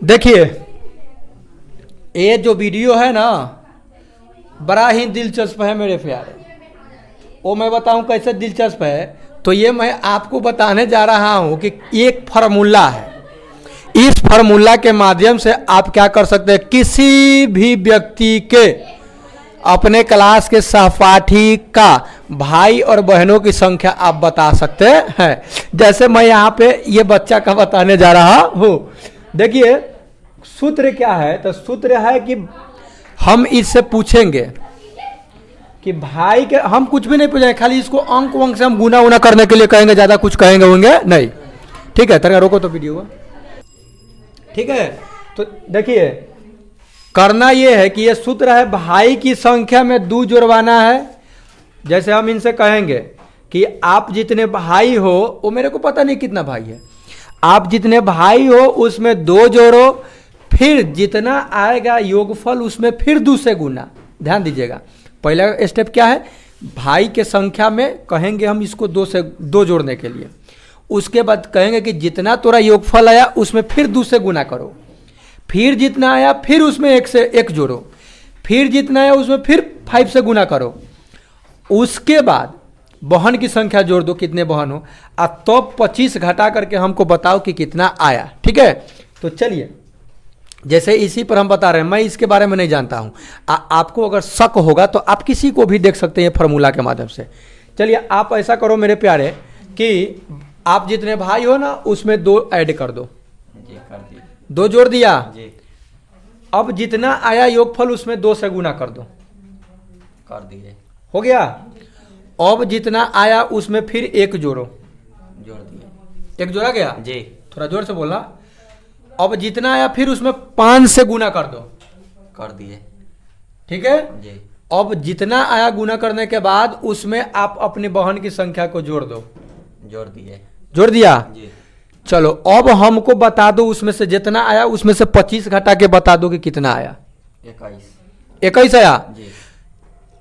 देखिए ये जो वीडियो है ना बड़ा ही दिलचस्प है मेरे प्यारे। वो मैं बताऊं कैसे दिलचस्प है, तो ये मैं आपको बताने जा रहा हूं कि एक फार्मूला है। इस फार्मूला के माध्यम से आप क्या कर सकते हैं, किसी भी व्यक्ति के अपने क्लास के सहपाठी का भाई और बहनों की संख्या आप बता सकते हैं। जैसे मैं यहाँ पे ये बच्चा का बताने जा रहा हूँ। देखिए सूत्र क्या है, तो सूत्र है कि हम इससे पूछेंगे कि भाई के, हम कुछ भी नहीं पूछेंगे, खाली इसको अंक वंक से हम गुना उना करने के लिए कहेंगे, ज्यादा कुछ कहेंगे होंगे नहीं। ठीक है, तरह रोको तो वीडियो। ठीक है, तो देखिए करना ये है कि ये सूत्र है, भाई की संख्या में 2 जोड़वाना है। जैसे हम इनसे कहेंगे कि आप जितने भाई हो, वो मेरे को पता नहीं कितना भाई है, आप जितने भाई हो उसमें 2 जोड़ो, फिर जितना आएगा योगफल उसमें फिर 2 से गुना। ध्यान दीजिएगा, पहला स्टेप क्या है, भाई के संख्या में कहेंगे हम इसको 2 से 2 जोड़ने के लिए। उसके बाद कहेंगे कि जितना तोरा योगफल आया उसमें फिर 2 से गुना करो, फिर जितना आया फिर उसमें 1 से 1 जोड़ो, फिर जितना आया उसमें फिर 5 से गुना करो। उसके बाद बहन की संख्या जोड़ दो, कितने बहन हो, और तो 25 घटा करके हमको बताओ कि कितना आया। ठीक है, तो चलिए जैसे इसी पर हम बता रहे हैं, मैं इसके बारे में नहीं जानता हूं। आपको अगर शक होगा तो आप किसी को भी देख सकते हैं फार्मूला के माध्यम से। चलिए आप ऐसा करो मेरे प्यारे कि आप जितने भाई हो ना उसमें 2 ऐड कर दो। जी कर दिए। 2 जोड़ दिया जी। अब जितना आया योगफल उसमें 2 से गुना कर दो। कर दिए। हो गया। अब जितना आया उसमें फिर 1 जोड़ो। जोड़ दिए। 1 जोड़ा गया जी। थोड़ा जोर से बोलना। अब जितना आया फिर उसमें 5 से गुना कर दो। कर दिए। ठीक है जी। अब जितना आया गुना करने के बाद उसमें आप अपनी बहन की संख्या को जोड़ दो। जोड़ दिए। जोड़ दिया जी। चलो अब हमको बता दो उसमें से जितना आया उसमें से 25 घटा के बता दो कि कितना आया। 21 आया जी।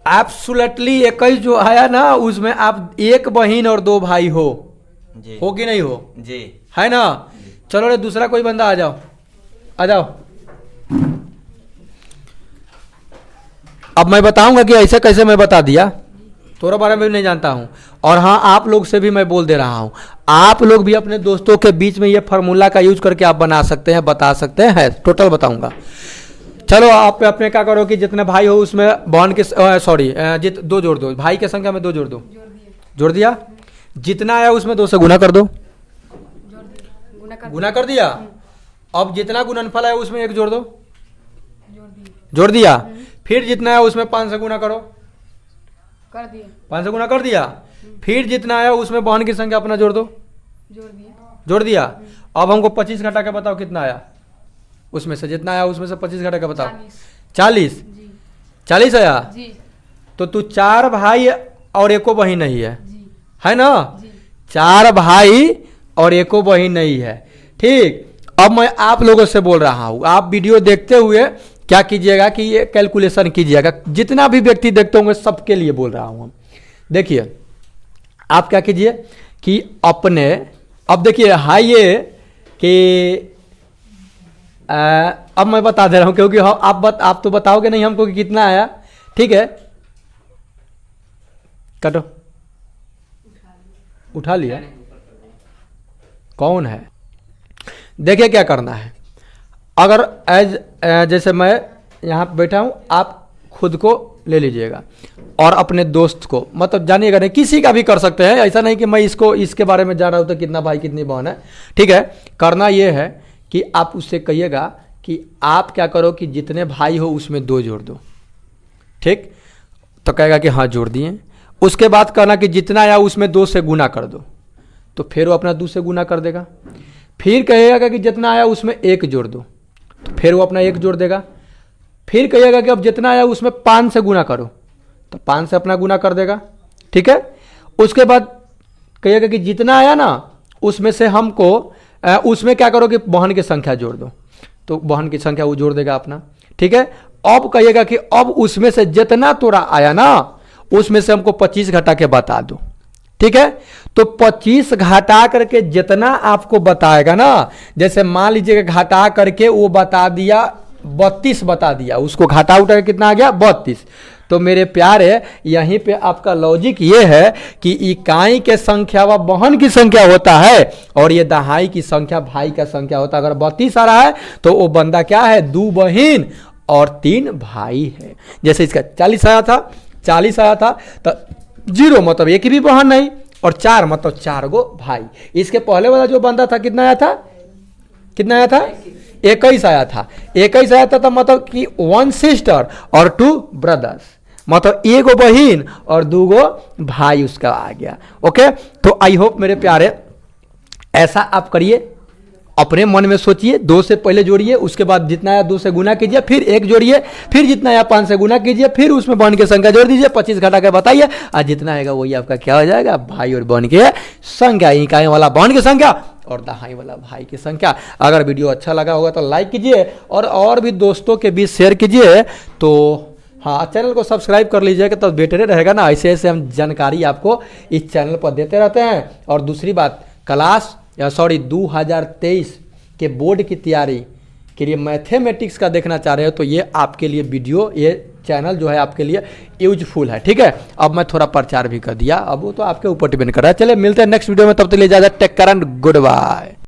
एब्सोल्युटली 21 जो आया ना उसमें आप 1 बहन और 2 भाई हो। जी। हो कि नहीं हो, जी। है ना। चलो रे दूसरा कोई बंदा आ जाओ, आ जाओ। अब मैं बताऊंगा कि ऐसे कैसे मैं बता दिया, तोरा बारे में भी नहीं जानता हूं। और हाँ आप लोग से भी मैं बोल दे रहा हूं, आप लोग भी अपने दोस्तों के बीच में ये फार्मूला का यूज करके आप बना सकते हैं, बता सकते हैं। टोटल बताऊंगा। चलो आप अपने क्या करो कि जितने भाई हो उसमें बहन के 2 जोड़ दो, भाई की संख्या में 2 जोड़ दो। जोड़ दिया जितना आया उसमें 2 से गुना कर दो। गुना कर दिया अब जितना गुणनफल है उसमें 1 जोड़ दो। जोड़ दिया फिर जितना है उसमें 5 से गुना करो। कर दिया। 5 से गुना कर दिया फिर जितना आया उसमें बहन की संख्या अपना जोड़ दो। जोड़ दिया अब हमको 25 घटा के बताओ कितना आया, उसमें से जितना आया उसमें से 25 घटा के बताओ। 40 40 आया जी। तो तू 4 भाई और 1 बहन नहीं है, है ना। जी। 4 भाई और 1 बहन नहीं है। ठीक, अब मैं आप लोगों से बोल रहा हूं, आप वीडियो देखते हुए क्या कीजिएगा कि ये कैलकुलेशन कीजिएगा, जितना भी व्यक्ति देखते होंगे सबके लिए बोल रहा हूं। देखिए आप क्या कीजिए कि अपने, अब देखिए हाई ये कि अब मैं बता दे रहा हूं क्योंकि आप तो बताओगे नहीं हमको कि कितना आया। ठीक है काटो, उठा लिया। कौन है, देखिए क्या करना है। अगर जैसे मैं यहाँ पे बैठा हूँ, आप खुद को ले लीजिएगा और अपने दोस्त को, मतलब जानिएगा नहीं, किसी का भी कर सकते हैं। ऐसा नहीं कि मैं इसके बारे में जान रहा हूँ तो कितना भाई कितनी बहन है। ठीक है, करना ये है कि आप उससे कहिएगा कि आप क्या करो कि जितने भाई हो उसमें 2 जोड़ दो। ठीक, तो कहेगा कि हाँ जोड़ दिए। उसके बाद कहना कि जितना आया उसमें 2 से गुना कर दो, तो फिर वो अपना 2 से गुना कर देगा। फिर कहेगा कि जितना आया उसमें 1 जोड़ दो, तो फिर वो अपना 1 जोड़ देगा। फिर कहिएगा कि अब जितना आया उसमें 5 से गुना करो, तो 5 से अपना गुना कर देगा। ठीक है, उसके बाद कहिएगा कि जितना आया ना उसमें से हमको उसमें क्या करो कि बहन की संख्या जोड़ दो, तो बहन की संख्या वो जोड़ देगा अपना। ठीक है, अब कहिएगा कि अब उसमें से जितना तोरा आया ना उसमें से हमको 25 घटा के बता दो। ठीक है। तो 25 घटा करके जितना आपको बताएगा ना, जैसे मान लीजिए घटा करके वो बता दिया 32 बता दिया, उसको घटा उठा के कितना आ गया 32। तो मेरे प्यारे यहीं पे आपका लॉजिक ये है कि इकाई के संख्या व बहन की संख्या होता है और ये दहाई की संख्या भाई का संख्या होता है। अगर 32 आ रहा है तो वो बंदा क्या है, 2 बहन और 3 भाई है। जैसे इसका 40 आया था, 40 आया था तो 0 मतलब एक भी बहन नहीं, और 4 मतलब 4 गो भाई। इसके पहले वाला जो बंदा था कितना आया था, कितना आया था 21 आया था, 21 आया था। तो मतलब कि 1 सिस्टर और 2 ब्रदर्स, मतलब 1 गो बहन और 2 गो भाई उसका आ गया। ओके, तो आई होप मेरे प्यारे ऐसा आप करिए, अपने मन में सोचिए, 2 से पहले जोड़िए, उसके बाद जितना आया 2 से गुना कीजिए, फिर 1 जोड़िए, फिर जितना आया 5 से गुना कीजिए, फिर उसमें बहन की संख्या जोड़ दीजिए, 25 घटा के बताइए, और जितना आएगा वही आपका क्या हो जाएगा, भाई और बहन की संख्या। इकाई वाला बहन की संख्या और दहाई वाला भाई की संख्या। अगर वीडियो अच्छा लगा होगा तो लाइक कीजिए और भी दोस्तों के बीच शेयर कीजिए। तो हाँ, चैनल को सब्सक्राइब कर लीजिएगा तो बेटर रहेगा ना, ऐसे ऐसे हम जानकारी आपको इस चैनल पर देते रहते हैं। और दूसरी बात, 2023 के बोर्ड की तैयारी के लिए मैथमेटिक्स का देखना चाह रहे हो तो ये आपके लिए वीडियो, ये चैनल जो है आपके लिए यूजफुल है, ठीक है। अब मैं थोड़ा प्रचार भी कर दिया, अब वो तो आपके ऊपर डिपेंड कर रहा है। चलिए मिलते हैं नेक्स्ट वीडियो में, तब तक ले जाए take care and good bye.